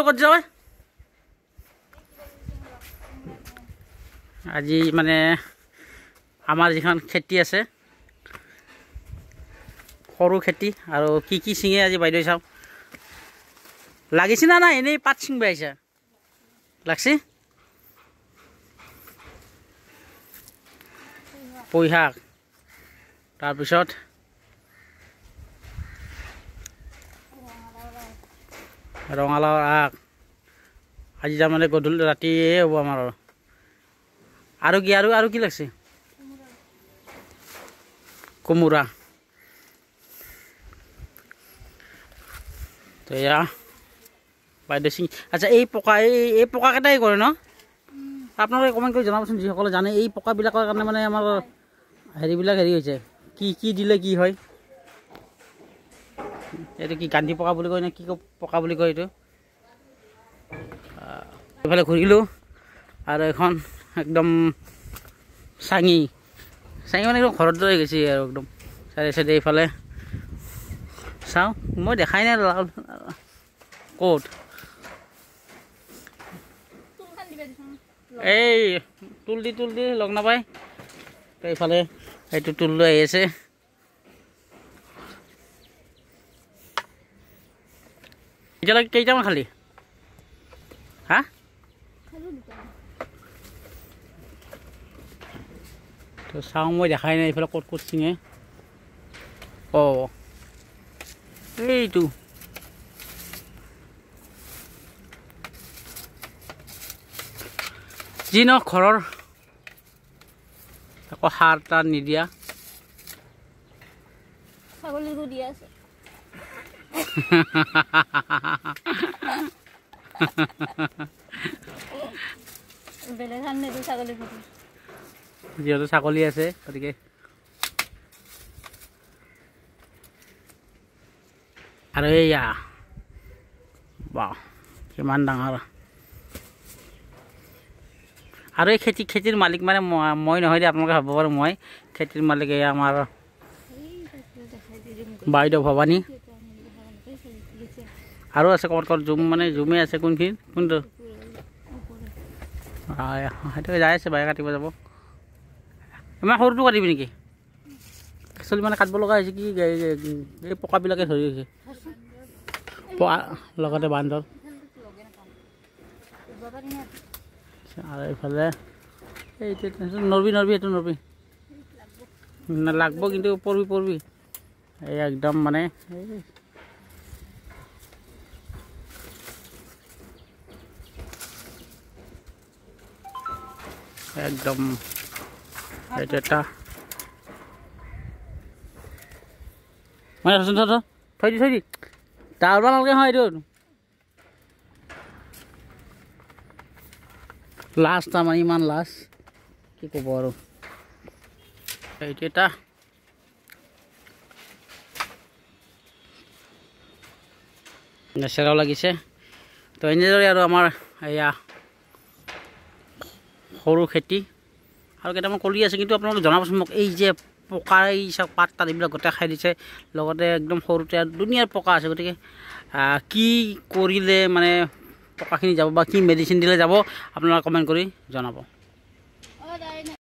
ক'ত যাবা আজি মানে আমাৰ যিখন খেতি আছে সৰু খেতি আৰু কি ছিঙে আজি বাইদেউ চাওক লাগিছে না না এনেই পাত ছিঙব আহিছা লাগছে পুঁই শাক তাৰপিছত ৰঙালাওৰ আগ আজি তাৰমানে গধূলি ৰাতিয়ে হ'ব আমাৰ আৰু কি লাগছে কোমোৰা তো এয়া বাইদেউ সিং আচ্ছা এই পকা কেইটাই কৰে ন আপোনালোকে কমেণ্ট কৰি জনাবচোন যিসকলে জানে এই পকাবিলাকৰ কাৰণে মানে আমাৰ হেৰিবিলাক হেৰি হৈছে কি দিলে কি হয় এইটো কি গান্ধী পকা বুলি কয় নে কি পকা বুলি কয় এইটো এইফালে ঘূৰিলোঁ আৰু এখন একদম চাঙি মানে একদম ঘৰত লৈ গৈছে আৰু একদম চাইডে চাইডে এইফালে চাওঁ মই দেখাই নাই ক'ত এই তুল দি লগ নাপায় তো এইফালে এইটো তুল লৈ আহি আছে এতিয়ালৈকে কেইটামান খালি হা তো চাওঁ মই দেখাই নাই এইফালে ক'ত ছিঙে অঁ এইটো যি ন ঘৰৰ আকৌ সাৰ তাৰ নিদিয়া ছাগলীকো দিয়া আছে বেলেগ খান নিদিওঁ ছাগলী যিহেতু ছাগলী আছে গতিকে আৰু এইয়া বাহ কিমান ডাঙৰ আৰু এই খেতিৰ মালিক মানে মই নহয় দে আপোনালোকে ভাবিব পাৰোঁ মই খেতিৰ মালিক এই আমাৰ বাইদেউ ভৱানী আৰু আছে ক'ত জুম মানে জুমে আছে কোনটো সেইটোকে যাই আছে বাইক কাটিব যাব ইমান সৰুটো কাটিবি নেকি একচুৱেলি মানে কাটিব লগা হৈছে কি এই পকাবিলাকে ধৰি গৈছে লগতে বান্দৰ আৰু এইফালে এইটো নৰবি এইটো নৰবি লাগব কিন্তু পৰবি এই একদম মানে একদম এইটো এটা মানে থৈ দি তাৰ পৰা নালাগে হয় এইটো লাষ্ট আমাৰ ইমান লাষ্ট কি ক'ব আৰু এইটো এটা নেচেৰাও লাগিছে তো এনেদৰে আৰু আমাৰ এয়া সৰু খেতি আৰু কেইটামান কৰি আছে কিন্তু আপোনালোকে জনাবচোন মোক এই যে পকা এই চব পাত তাত এইবিলাক গোটেই খাই দিছে লগতে একদম সৰুতে দুনীয়াৰ পকা আছে গতিকে কি কৰিলে মানে পকাখিনি যাব বা কি মেডিচিন দিলে যাব আপোনালোকে কমেণ্ট কৰি জনাব